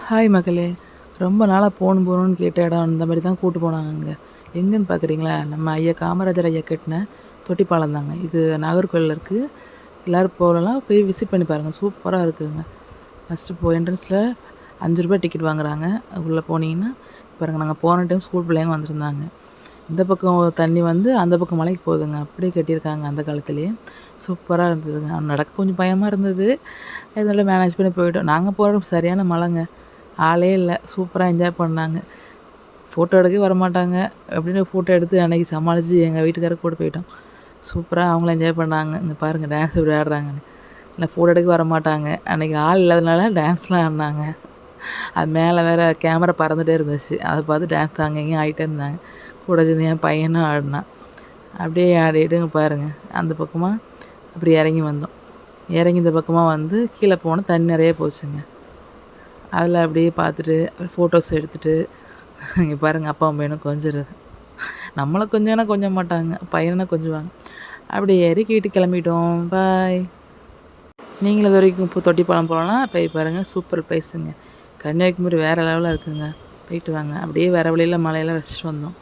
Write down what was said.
Hi மகளே! ரொம்ப நாளா போகணும்னு கேட்ட இடம் இந்த மாரி தான் கூட்டு போனாங்க அங்க. எங்கன்னு பார்க்குறீங்களா? நம்ம ஐயா காமராஜர் ஐயா கட்டின தொட்டி பாலம் தாங்க. இது நாகர்கோவில்ல இருக்கு. எல்லாரும் போகலாம். போய் விசிட் பண்ணி பாருங்க. சூப்பரா இருக்குங்க. ஃபர்ஸ்ட்டு என்ட்ரன்ஸில் ரூ. 5 டிக்கெட் வாங்குறாங்க. உள்ள போனீங்கன்னா, பாருங்க நாங்க போன டைம் ஸ்கூல் பிள்ளைங்க வந்திருந்தாங்க. இந்த பக்கம் தண்ணி வந்து அந்த பக்கம் மலைக்கு போகுதுங்க. அப்படியே கட்டியிருக்காங்க அந்த காலத்திலேயே. சூப்பரா இருந்ததுங்க. நடக்க கொஞ்சம் பயமா இருந்தது. இதெல்லாம் மேனேஜ் பண்ணி போயிட்டோம். நாங்க போறப்ப சரியான மழைங்க. ஆளே இல்ல. சூப்பரா என்ஜாய் பண்ணாங்க. ஃபோட்டோ எடுக்கவே வரமாட்டாங்க. அப்படின்னு ஃபோட்டோ எடுத்து அன்னைக்கு சமாளிச்சு எங்க வீட்டுக்காரருக்கு கூட்டு போயிட்டோம். சூப்பரா அவங்களும் என்ஜாய் பண்ணாங்க. இங்க பாருங்க டான்ஸ் எப்படி ஆடுறாங்கன்னு. இல்ல ஃபோட்டோ எடுக்க வரமாட்டாங்க. அன்னைக்கு ஆள் இல்லாதனால டான்ஸ்லாம் ஆடுனாங்க. அது மேல வேற கேமரா பறந்துட்டே இருந்துச்சு. அத பார்த்து டான்ஸ் அங்க இங்கேயும் ஆடிட்டே இருந்தாங்க. கூட சேர்ந்து என் பையனும் ஆடுனான். அப்படியே ஆடிட்டு இங்க பாருங்க. அந்த பக்கமா அப்படி இறங்கி வந்தோம். இறங்கி இந்த பக்கமா வந்து கீழ போனா தண்ணி நெறைய போச்சுங்க. அதில அப்படியே பார்த்துட்டு, ஃபோட்டோஸ் எடுத்துட்டு, இங்க பாருங்க அப்பாவும் பையனும் கொஞ்சுறது. நம்மள கொஞ்சுனா கொஞ்ச மாட்டாங்க. பையன கொஞ்சுவாங்க. அப்படி ஏறி வீட்டுக்கு கிளம்பிட்டோம். பாய். நீங்களும் இதுவரைக்கும் தொட்டிப்பாலம் போகலன்னா போய் பாருங்க. சூப்பர் பிளேஸுங்க. கன்னியாகுமரி வேற லெவல்ல இருக்குங்க. போயிட்டு வாங்க. அப்படியே வர வழியில மலையெல்லாம் ரசிச்சுட்டு வந்தோம்.